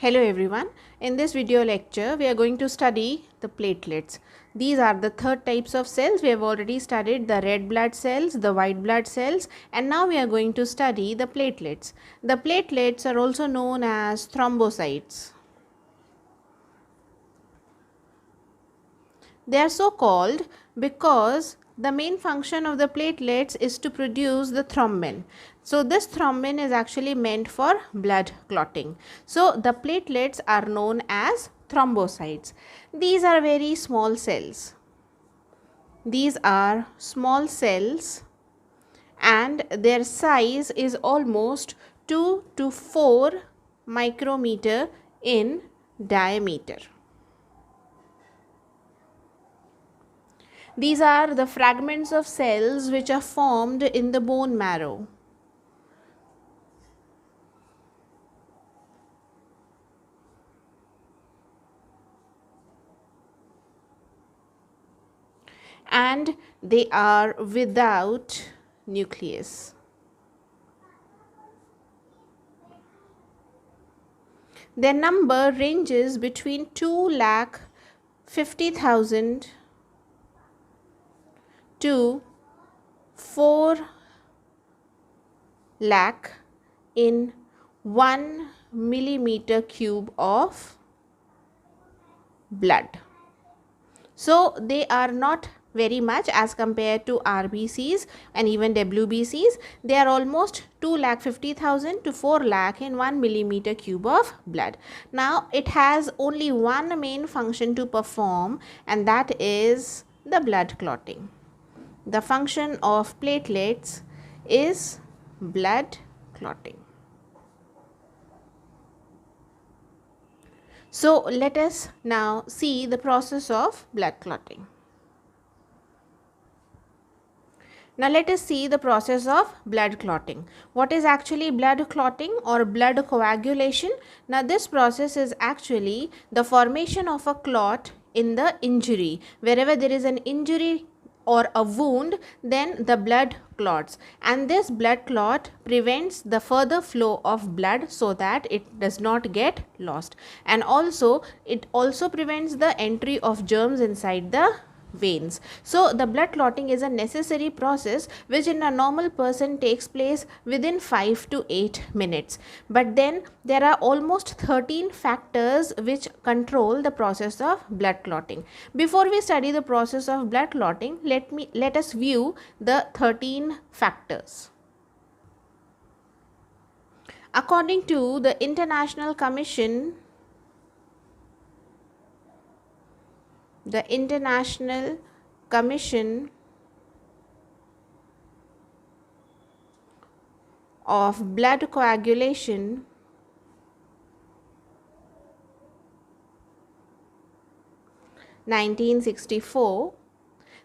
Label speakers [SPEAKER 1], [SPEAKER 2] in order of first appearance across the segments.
[SPEAKER 1] Hello everyone. In this video lecture, we are going to study the platelets. These are the third types of cells. We have already studied the red blood cells, the white blood cells, and now we are going to study the platelets. The platelets are also known as thrombocytes. They are so called because the main function of the platelets is to produce the thrombin. So this thrombin is actually meant for blood clotting. So the platelets are known as thrombocytes. These are very small cells. These are small cells and their size is almost 2 to 4 micrometer in diameter. These are the fragments of cells which are formed in the bone marrow. And they are without nucleus. Their number ranges between 2,50,000 to 4 lakh in 1 millimeter cube of blood. So they are not very much as compared to RBCs and even WBCs. They are almost 2,50,000 to 4 lakh in 1 millimeter cube of blood. Now it has only one main function to perform, and that is the blood clotting. The function of platelets is blood clotting. So let us now see the process of blood clotting. Now let us see the process of blood clotting. What is actually blood clotting or blood coagulation? Now this process is actually the formation of a clot in the injury. Wherever there is an injury or a wound, then the blood clots, and this blood clot prevents the further flow of blood so that it does not get lost, and also it also prevents the entry of germs inside the veins. So the blood clotting is a necessary process which in a normal person takes place within 5 to 8 minutes, but then there are almost 13 factors which control the process of blood clotting. Before we study the process of blood clotting, let us view the 13 factors. According to the International Commission of blood coagulation, (1964),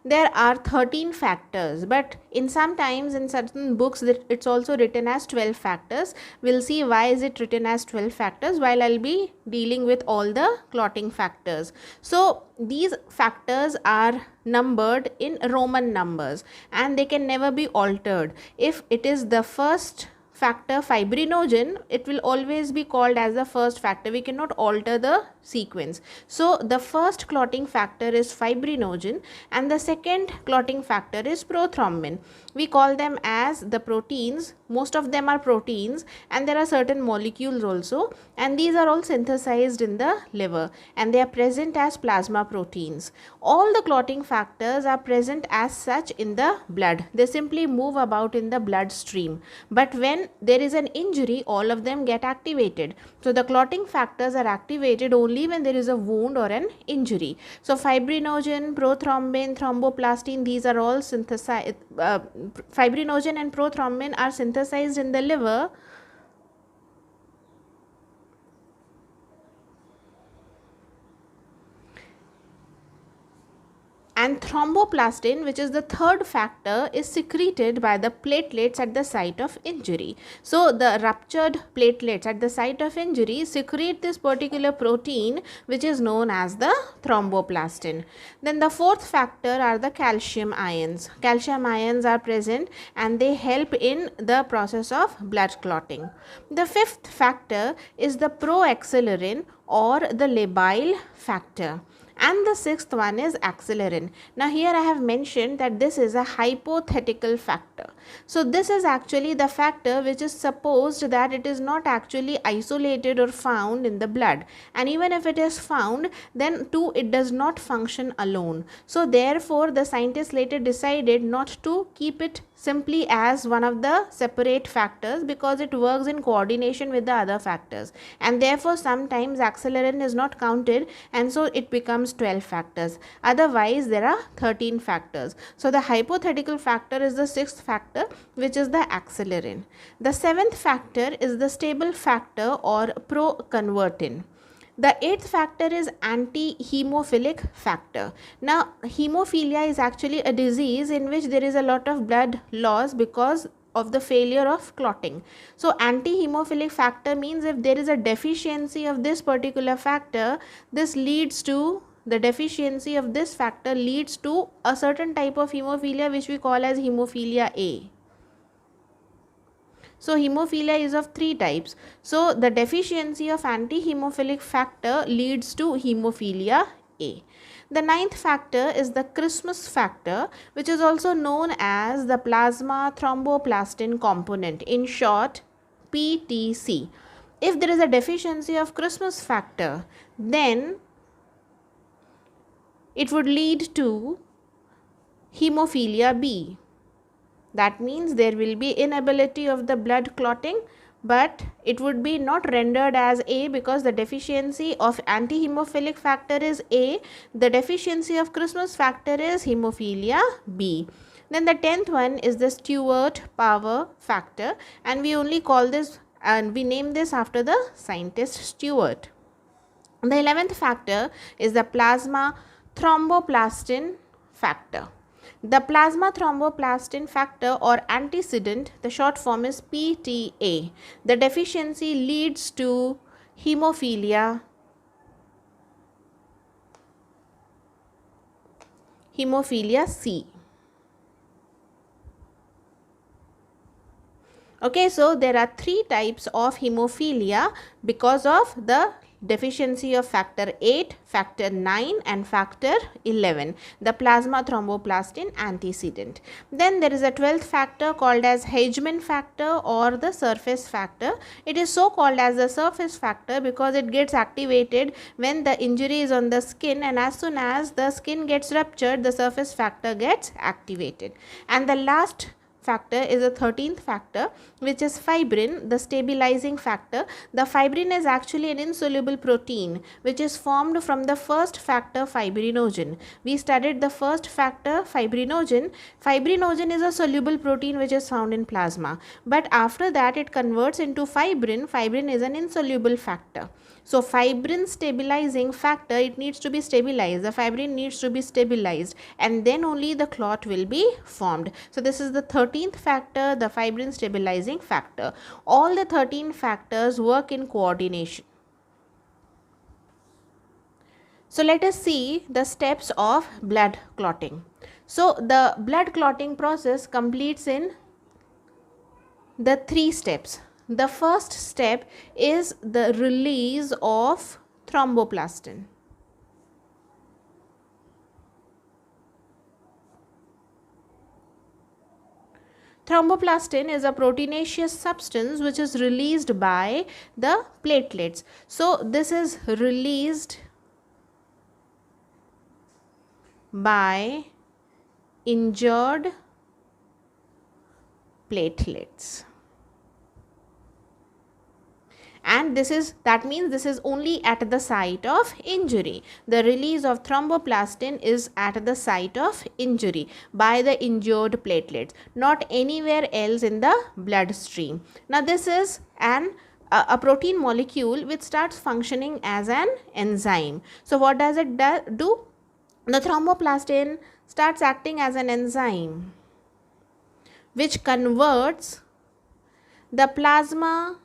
[SPEAKER 1] there are 13 factors, but in sometimes in certain books that it's also written as 12 factors. We'll see why is it written as 12 factors while I'll be dealing with all the clotting factors. So these factors are numbered in Roman numbers and they can never be altered. If it is the first factor fibrinogen, it will always be called as the first factor. We cannot alter the sequence. So the first clotting factor is fibrinogen and the second clotting factor is prothrombin. We call them as the proteins. Most of them are proteins and there are certain molecules also, and these are all synthesized in the liver and they are present as plasma proteins. All the clotting factors are present as such in the blood. They simply move about in the bloodstream, but when there is an injury, all of them get activated. So the clotting factors are activated only when there is a wound or an injury. So fibrinogen, prothrombin, thromboplastin, these are all synthesized. Fibrinogen and prothrombin are synthesized in the liver And thromboplastin, which is the third factor, is secreted by the platelets at the site of injury. So the ruptured platelets at the site of injury secrete this particular protein, which is known as the thromboplastin. Then the fourth factor are the calcium ions. Calcium ions are present and they help in the process of blood clotting. The fifth factor is the proaccelerin or the labile factor. And the sixth one is accelerin. Now here I have mentioned that this is a hypothetical factor. So this is actually the factor which is supposed that it is not actually isolated or found in the blood, and even if it is found, then too it does not function alone. So therefore the scientists later decided not to keep it simply as one of the separate factors, because it works in coordination with the other factors, and therefore sometimes accelerin is not counted, and so it becomes 12 factors. Otherwise there are 13 factors. So the hypothetical factor is the sixth factor, which is the accelerin. The seventh factor is the stable factor or proconvertin. The eighth factor is anti-hemophilic factor. Now, hemophilia is actually a disease in which there is a lot of blood loss because of the failure of clotting. So, anti-hemophilic factor means if there is a deficiency of this particular factor, this leads to the deficiency of this factor leads to a certain type of hemophilia which we call as hemophilia A. So hemophilia is of three types. So the deficiency of anti-hemophilic factor leads to hemophilia A. The ninth factor is the Christmas factor, which is also known as the plasma thromboplastin component, in short PTC. If there is a deficiency of Christmas factor, then it would lead to hemophilia B. That means there will be inability of the blood clotting, but it would be not rendered as A because the deficiency of anti-hemophilic factor is A. The deficiency of Christmas factor is hemophilia B. Then the 10th one is the Stewart power factor, and we only call this and we name this after the scientist Stewart. The 11th factor is the plasma thromboplastin factor. The plasma thromboplastin factor or antecedent, the short form is PTA. The deficiency leads to hemophilia C. Okay, so there are three types of hemophilia because of the deficiency of factor 8, factor 9 and factor 11, the plasma thromboplastin antecedent. Then there is a 12th factor called as Hegeman factor or the surface factor. It is so called as the surface factor because it gets activated when the injury is on the skin, and as soon as the skin gets ruptured, the surface factor gets activated. And the last factor is a 13th factor, which is fibrin, the stabilizing factor. The fibrin is actually an insoluble protein which is formed from the first factor, fibrinogen. We studied the first factor, fibrinogen. Fibrinogen is a soluble protein which is found in plasma, but after that it converts into fibrin. Fibrin is an insoluble factor. So fibrin stabilizing factor, it needs to be stabilized. The fibrin needs to be stabilized, and then only the clot will be formed. So this is the 13th factor, the fibrin stabilizing factor. All the 13 factors work in coordination. So let us see the steps of blood clotting. So the blood clotting process completes in the 3 steps. The first step is the release of thromboplastin. Thromboplastin is a proteinaceous substance which is released by the platelets. So this is released by injured platelets. And that means this is only at the site of injury. The release of thromboplastin is at the site of injury by the injured platelets, not anywhere else in the bloodstream. Now this is a protein molecule which starts functioning as an enzyme. So what does it do? the thromboplastin starts acting as an enzyme which converts the plasma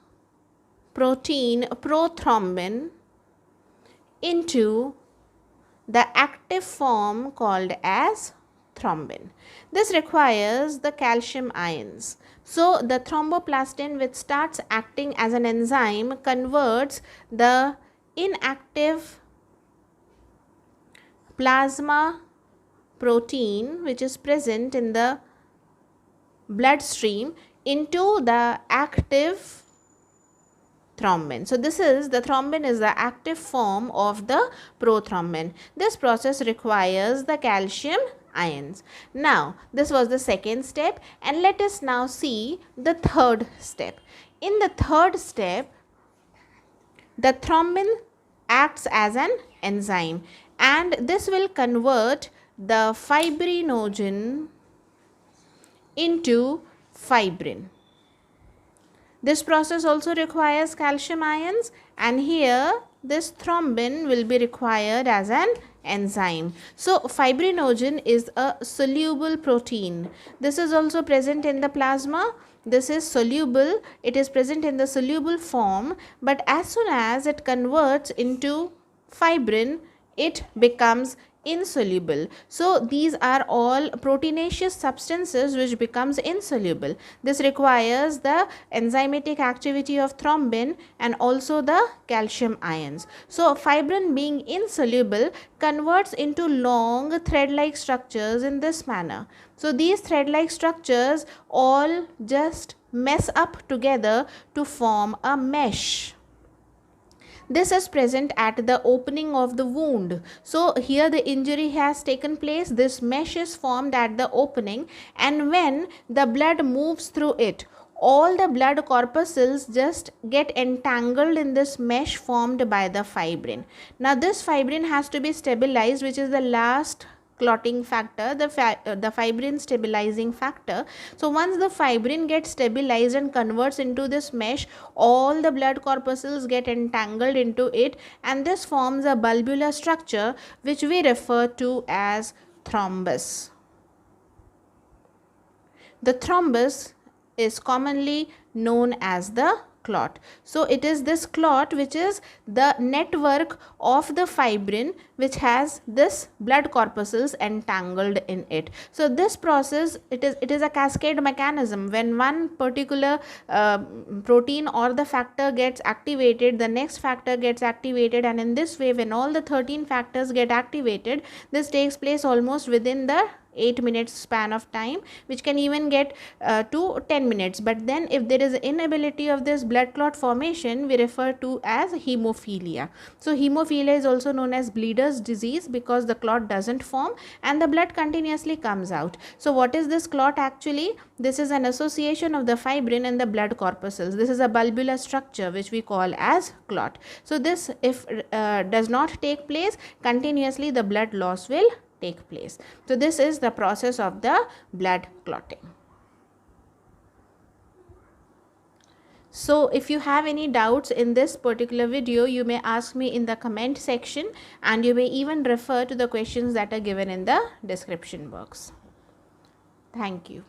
[SPEAKER 1] protein prothrombin into the active form called as thrombin. This requires the calcium ions. So the thromboplastin, which starts acting as an enzyme, converts the inactive plasma protein which is present in the bloodstream into the active thrombin. So this is the thrombin is the active form of the prothrombin. This process requires the calcium ions. Now this was the second step, and let us now see the third step. In the third step, the thrombin acts as an enzyme, and this will convert the fibrinogen into fibrin. This process also requires calcium ions, and here this thrombin will be required as an enzyme. So fibrinogen is a soluble protein. This is also present in the plasma. This is soluble. It is present in the soluble form, but as soon as it converts into fibrin, it becomes insoluble. So these are all proteinaceous substances which becomes insoluble. This requires the enzymatic activity of thrombin and also the calcium ions. So fibrin, being insoluble, converts into long thread-like structures in this manner. So these thread-like structures all just mess up together to form a mesh. This is present at the opening of the wound. So here the injury has taken place. This mesh is formed at the opening, and when the blood moves through it, all the blood corpuscles just get entangled in this mesh formed by the fibrin. Now this fibrin has to be stabilized, which is the last clotting factor, the fibrin stabilizing factor. So once the fibrin gets stabilized and converts into this mesh, all the blood corpuscles get entangled into it, and this forms a bulbular structure which we refer to as thrombus. The thrombus is commonly known as the clot. So it is this clot which is the network of the fibrin which has this blood corpuscles entangled in it. So this process, it is a cascade mechanism. When one particular protein or the factor gets activated, the next factor gets activated, and in this way when all the 13 factors get activated, this takes place almost within the 8 minutes span of time, which can even get to 10 minutes. But then if there is inability of this blood clot formation, we refer to as hemophilia. So hemophilia is also known as bleeder's disease because the clot doesn't form and the blood continuously comes out. So what is this clot actually? This is an association of the fibrin and the blood corpuscles. This is a bulbular structure which we call as clot. So this, if does not take place continuously, the blood loss will take place. So this is the process of the blood clotting. So if you have any doubts in this particular video, you may ask me in the comment section, and you may even refer to the questions that are given in the description box. Thank you.